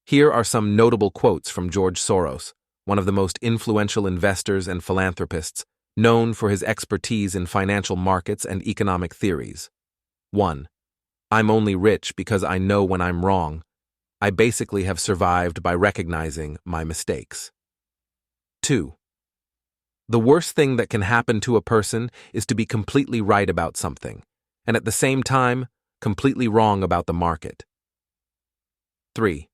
Here are some notable quotes from George Soros, one of the most influential investors and philanthropists, known for his expertise in financial markets and economic theories. 1. I'm only rich because I know when I'm wrong. I basically have survived by recognizing my mistakes. 2. The worst thing that can happen to a person is to be completely right about something, and at the same time, completely wrong about the market. 3.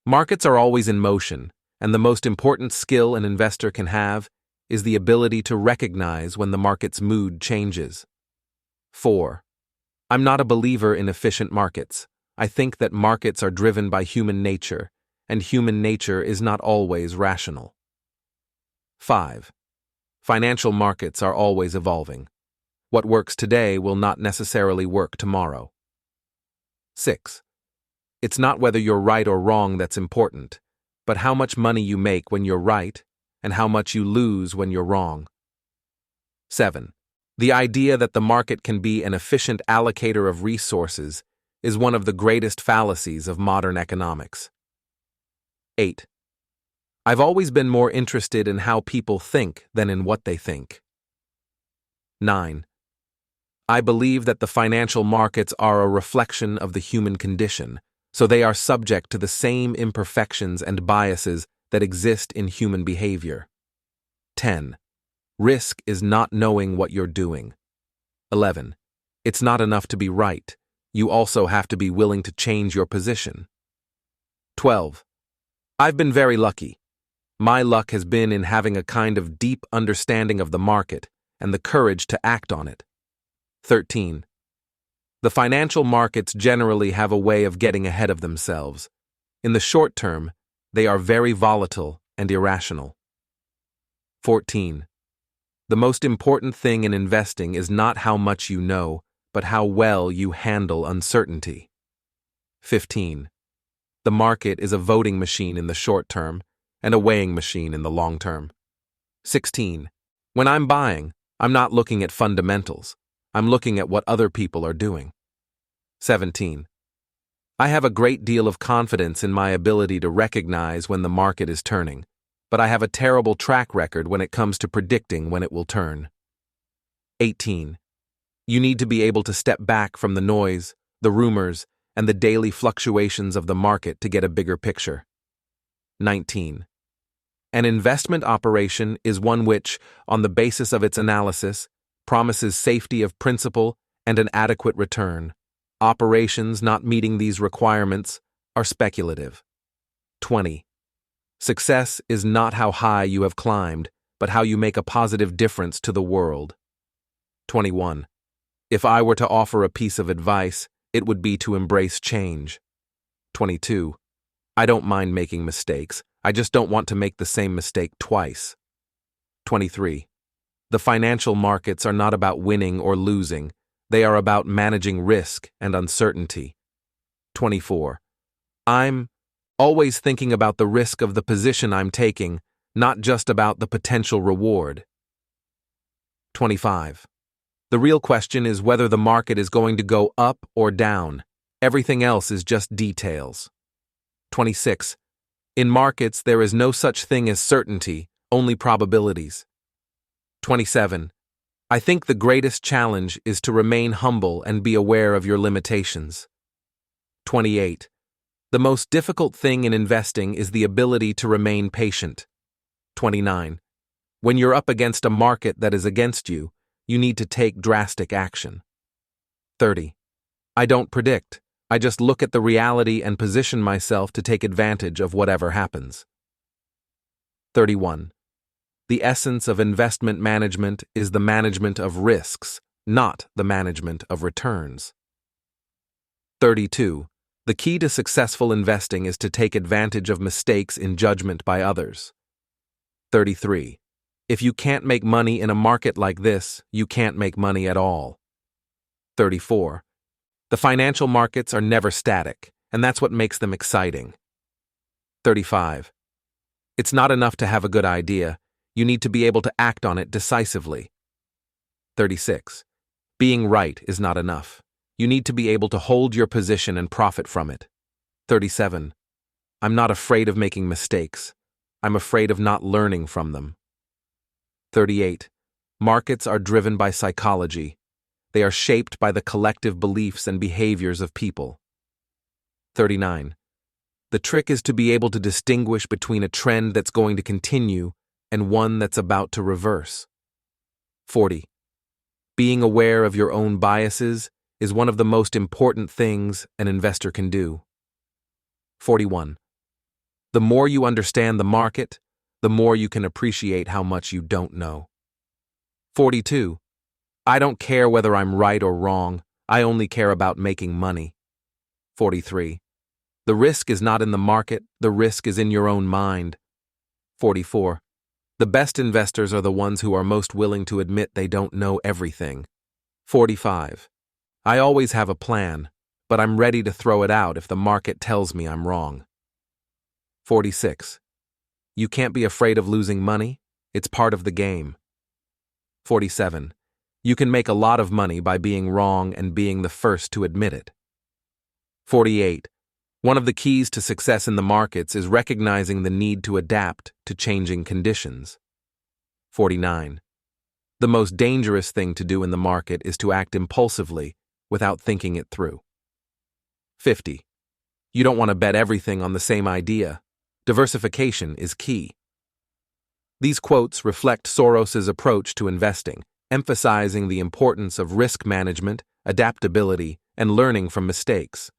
Markets are always in motion, and the most important skill an investor can have is the ability to recognize when the market's mood changes. 4. I'm not a believer in efficient markets. I think that markets are driven by human nature, and human nature is not always rational. 5. Financial markets are always evolving. What works today will not necessarily work tomorrow. 6. It's not whether you're right or wrong that's important, but how much money you make when you're right and how much you lose when you're wrong. 7. The idea that the market can be an efficient allocator of resources is one of the greatest fallacies of modern economics. 8. I've always been more interested in how people think than in what they think. 9. I believe that the financial markets are a reflection of the human condition, so they are subject to the same imperfections and biases that exist in human behavior. 10. Risk is not knowing what you're doing. 11. It's not enough to be right. You also have to be willing to change your position. 12. I've been very lucky. My luck has been in having a kind of deep understanding of the market and the courage to act on it. 13. The financial markets generally have a way of getting ahead of themselves. In the short term, they are very volatile and irrational. 14. The most important thing in investing is not how much you know, but how well you handle uncertainty. 15. The market is a voting machine in the short term and a weighing machine in the long term. 16. When I'm buying, I'm not looking at fundamentals. I'm looking at what other people are doing. 17. I have a great deal of confidence in my ability to recognize when the market is turning, but I have a terrible track record when it comes to predicting when it will turn. 18. You need to be able to step back from the noise, the rumors, and the daily fluctuations of the market to get a bigger picture. 19. An investment operation is one which, on the basis of its analysis, promises safety of principal and an adequate return. Operations not meeting these requirements are speculative. 20. Success is not how high you have climbed, but how you make a positive difference to the world. 21. If I were to offer a piece of advice, it would be to embrace change. 22. I don't mind making mistakes. I just don't want to make the same mistake twice. 23. The financial markets are not about winning or losing. They are about managing risk and uncertainty. 24. I'm always thinking about the risk of the position I'm taking, not just about the potential reward. 25. The real question is whether the market is going to go up or down. Everything else is just details. 26. In markets, there is no such thing as certainty, only probabilities. 27. I think the greatest challenge is to remain humble and be aware of your limitations. 28. The most difficult thing in investing is the ability to remain patient. 29. When you're up against a market that is against you, you need to take drastic action. 30. I don't predict. I just look at the reality and position myself to take advantage of whatever happens. 31. The essence of investment management is the management of risks, not the management of returns. 32. The key to successful investing is to take advantage of mistakes in judgment by others. 33. If you can't make money in a market like this, you can't make money at all. 34. The financial markets are never static, and that's what makes them exciting. 35. It's not enough to have a good idea. You need to be able to act on it decisively. 36. Being right is not enough. You need to be able to hold your position and profit from it. 37. I'm not afraid of making mistakes. I'm afraid of not learning from them. 38. Markets are driven by psychology. They are shaped by the collective beliefs and behaviors of people. 39. The trick is to be able to distinguish between a trend that's going to continue and one that's about to reverse. 40. Being aware of your own biases is one of the most important things an investor can do. 41. The more you understand the market, the more you can appreciate how much you don't know. 42. I don't care whether I'm right or wrong, I only care about making money. 43. The risk is not in the market, the risk is in your own mind. 44. The best investors are the ones who are most willing to admit they don't know everything. 45. I always have a plan, but I'm ready to throw it out if the market tells me I'm wrong. 46. You can't be afraid of losing money, it's part of the game. 47. You can make a lot of money by being wrong and being the first to admit it. 48. One of the keys to success in the markets is recognizing the need to adapt to changing conditions. 49. The most dangerous thing to do in the market is to act impulsively without thinking it through. 50. You don't want to bet everything on the same idea. Diversification is key. These quotes reflect Soros's approach to investing, emphasizing the importance of risk management, adaptability, and learning from mistakes.